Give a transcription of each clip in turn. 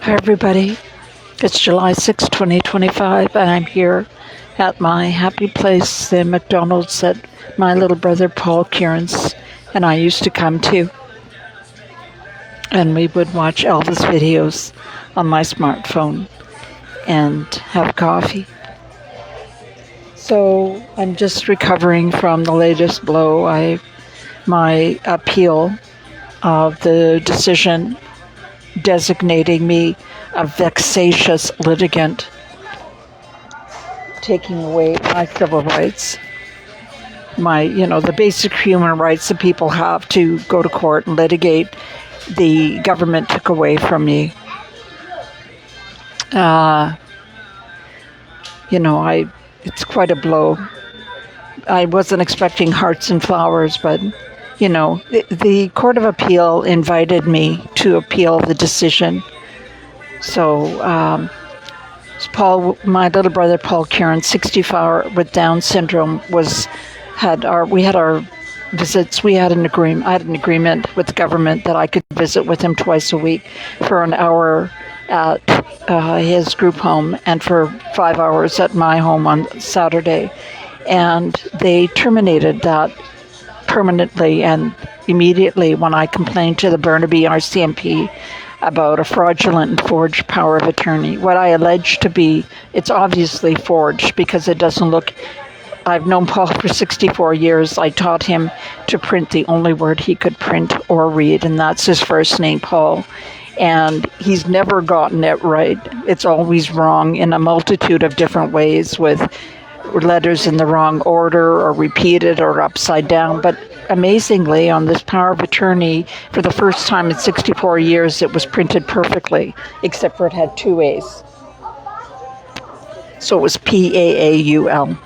Hi everybody, it's July 6, 2025, and I'm here at my happy place, the McDonald's that my little brother Paul Kierans and I used to come to. And we would watch Elvis videos on my smartphone and have coffee. So I'm just recovering from the latest blow. My appeal of the decision designating me a vexatious litigant, taking away my civil rights, the basic human rights that people have to go to court and litigate, the government took away from me. It's quite a blow. I wasn't expecting hearts and flowers, but the Court of Appeal invited me to appeal the decision. So my little brother Paul Kierans, 64, with Down syndrome, we had our visits. I had an agreement with the government that I could visit with him twice a week for an hour at his group home and for 5 hours at my home on Saturday. And they terminated that permanently and immediately when I complained to the Burnaby RCMP about a fraudulent and forged power of attorney. What I allege to be, it's obviously forged because it doesn't look. I've known Paul for 64 years. I taught him to print the only word he could print or read, and that's his first name, Paul. And he's never gotten it right. It's always wrong in a multitude of different ways, with letters in the wrong order or repeated or upside down. But amazingly, on this power of attorney, for the first time in 64 years, it was printed perfectly, except for it had two A's. So it was P-A-A-U-L.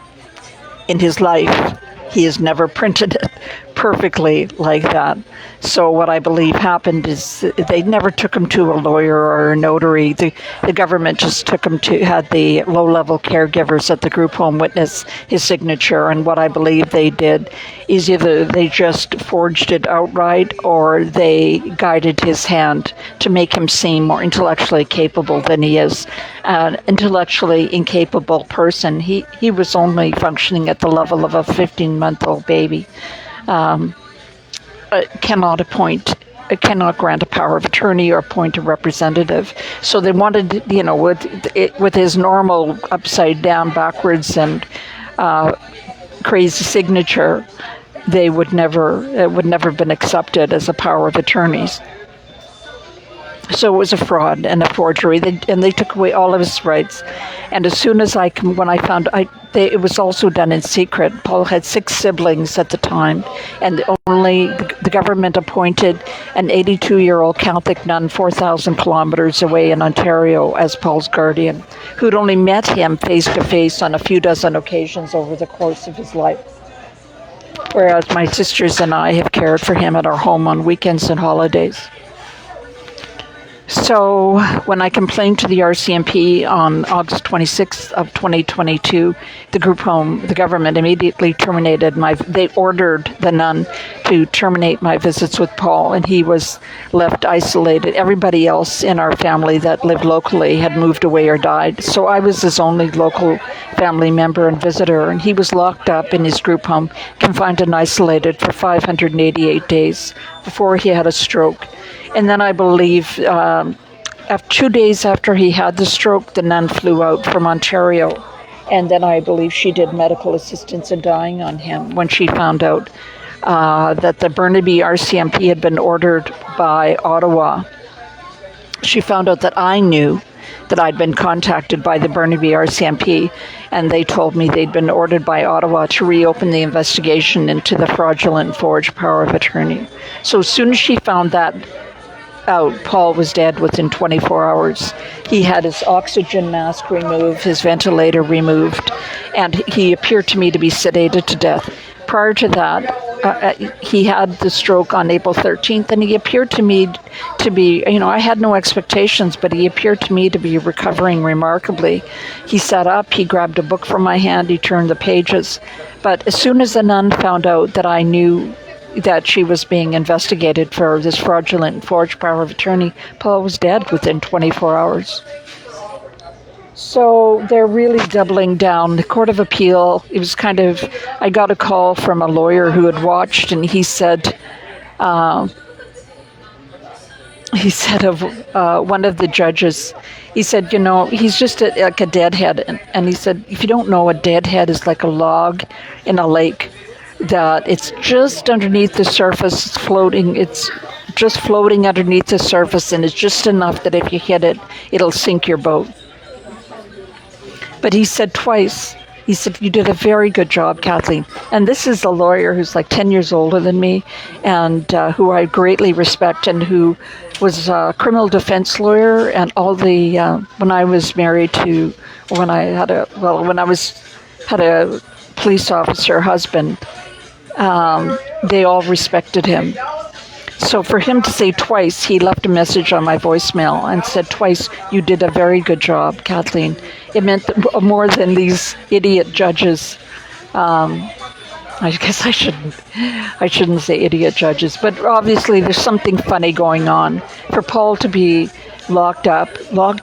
In his life, he has never printed it perfectly like that. So what I believe happened is they never took him to a lawyer or a notary. The government just had the low-level caregivers at the group home witness his signature. And what I believe they did is either they just forged it outright or they guided his hand to make him seem more intellectually capable than he is. An intellectually incapable person. He was only functioning at the level of a 15-month-old baby. Cannot grant a power of attorney or appoint a representative. So they wanted, with his normal upside down, backwards, and crazy signature, it would never have been accepted as a power of attorneys. So it was a fraud and a forgery, and they took away all of his rights. And as soon as when I found, it was also done in secret. Paul had 6 siblings at the time, and the government appointed an 82-year-old Catholic nun 4,000 kilometers away in Ontario as Paul's guardian, who'd only met him face-to-face on a few dozen occasions over the course of his life. Whereas my sisters and I have cared for him at our home on weekends and holidays. So when I complained to the RCMP on August 26th of 2022, the group home, the government immediately they ordered the nun to terminate my visits with Paul, and he was left isolated. Everybody else in our family that lived locally had moved away or died. So I was his only local family member and visitor, and he was locked up in his group home, confined and isolated for 588 days before he had a stroke. And then I believe 2 days after he had the stroke, the nun flew out from Ontario. And then I believe she did medical assistance in dying on him when she found out that the Burnaby RCMP had been ordered by Ottawa. She found out that I knew that I'd been contacted by the Burnaby RCMP, and they told me they'd been ordered by Ottawa to reopen the investigation into the fraudulent forged power of attorney. So as soon as she found that out, Paul was dead within 24 hours. He had his oxygen mask removed, his ventilator removed, and he appeared to me to be sedated to death. Prior to that, he had the stroke on April 13th, and he appeared to me to be, I had no expectations, but he appeared to me to be recovering remarkably. He sat up, he grabbed a book from my hand, he turned the pages. But as soon as the nun found out that I knew that she was being investigated for this fraudulent and forged power of attorney, Paul was dead within 24 hours. So they're really doubling down. The Court of Appeal, it was kind of, I got a call from a lawyer who had watched, and he said of one of the judges, he said, he's just like a deadhead. And he said, if you don't know, a deadhead is like a log in a lake, that it's just underneath the surface, it's just floating underneath the surface, and it's just enough that if you hit it, it'll sink your boat. But he said twice, he said, you did a very good job, Kathleen. And this is a lawyer who's like 10 years older than me, and who I greatly respect, and who was a criminal defense lawyer. And all the, when I was married to, when I had a police officer husband, they all respected him. So for him to say twice, he left a message on my voicemail and said twice, you did a very good job, Kathleen. It meant more than these idiot judges. I guess I shouldn't say idiot judges, but obviously there's something funny going on. For Paul to be locked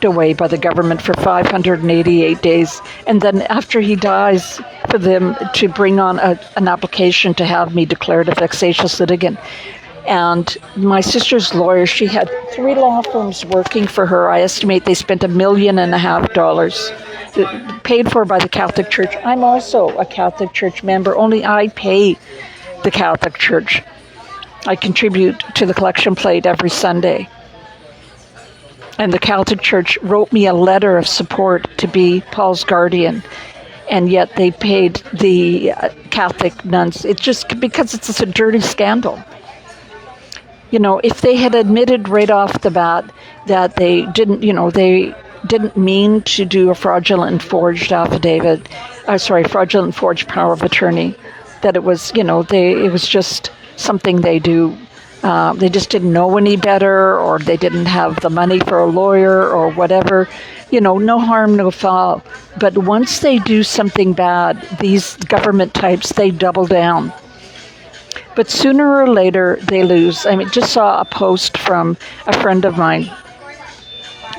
away by the government for 588 days, and then after he dies, for them to bring on an application to have me declared a vexatious litigant. And my sister's lawyer, she had 3 law firms working for her. I estimate they spent $1.5 million, paid for by the Catholic Church. I'm also a Catholic Church member, only I pay the Catholic Church. I contribute to the collection plate every Sunday. And the Catholic Church wrote me a letter of support to be Paul's guardian. And yet they paid the Catholic nuns. It's just because it's a dirty scandal. If they had admitted right off the bat that they didn't mean to do a fraudulent forged fraudulent forged power of attorney, that it was, it was just something they do. They just didn't know any better, or they didn't have the money for a lawyer or whatever. No harm, no foul. But once they do something bad, these government types, they double down. But sooner or later, they lose. I just saw a post from a friend of mine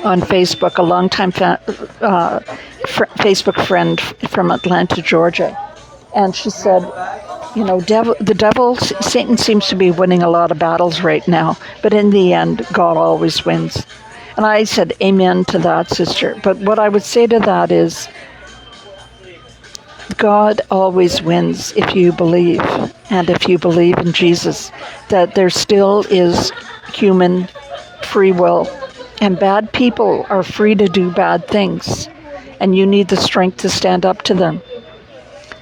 on Facebook, a longtime Facebook friend from Atlanta, Georgia. And she said, Satan seems to be winning a lot of battles right now, but in the end, God always wins. And I said, amen to that, sister. But what I would say to that is, God always wins if you believe, and if you believe in Jesus, that there still is human free will, and bad people are free to do bad things, and you need the strength to stand up to them.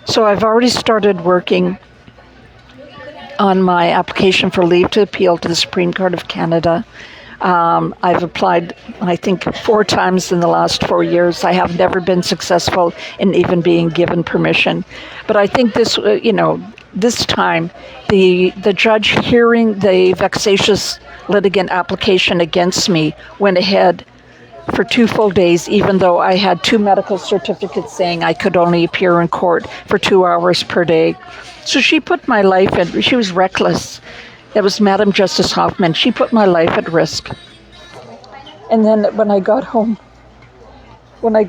So I've already started working on my application for leave to appeal to the Supreme Court of Canada. I've applied, I think, 4 times in the last 4 years. I have never been successful in even being given permission. But I think this, this time, the judge hearing the vexatious litigant application against me went ahead for 2 full days, even though I had 2 medical certificates saying I could only appear in court for 2 hours per day. So she put my life at, she was reckless. It was Madam Justice Hoffman. She put my life at risk. And then when I got home, I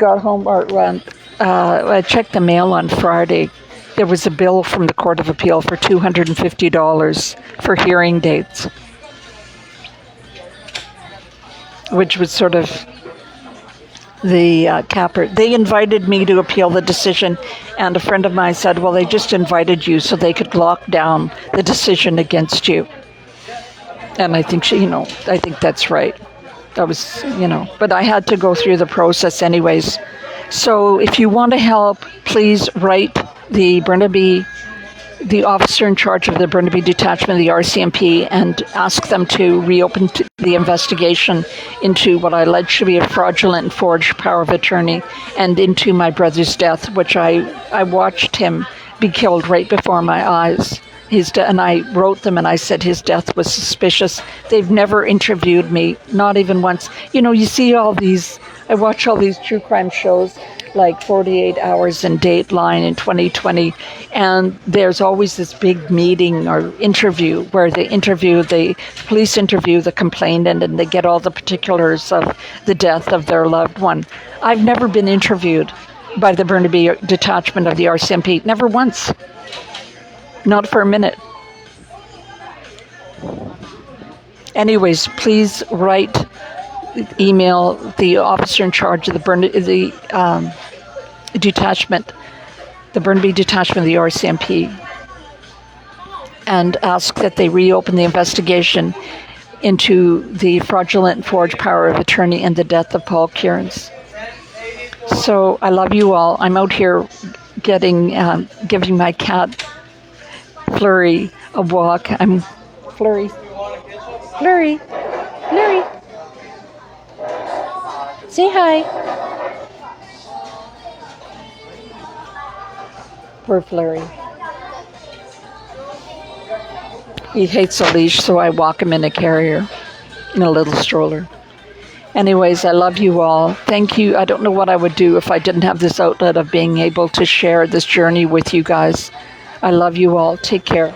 checked the mail on Friday. There was a bill from the Court of Appeal for $250 for hearing dates, which was sort of the capper. They invited me to appeal the decision, and a friend of mine said, well, they just invited you so they could lock down the decision against you. And I think I think that's right. That was, but I had to go through the process anyways. So if you want to help, please write the Burnaby, the officer in charge of the Burnaby detachment of the RCMP, and ask them to reopen the investigation into what I allege to be a fraudulent and forged power of attorney, and into my brother's death, which I watched him be killed right before my eyes. And I wrote them and I said his death was suspicious. They've never interviewed me, not even once. You see all these, I watch all these true crime shows, like 48 hours in Dateline in 2020, and there's always this big meeting or interview where the police interview the complainant, and they get all the particulars of the death of their loved one. I've never been interviewed by the Burnaby detachment of the RCMP, never once, not for a minute. Anyways, please email the officer in charge of the Burnaby detachment of the RCMP, and ask that they reopen the investigation into the fraudulent forged power of attorney and the death of Paul Kierans. So I love you all. I'm out here giving my cat Flurry a walk. Flurry. Say hi. Poor Flurry. He hates a leash, so I walk him in a carrier, in a little stroller. Anyways, I love you all. Thank you. I don't know what I would do if I didn't have this outlet of being able to share this journey with you guys. I love you all. Take care.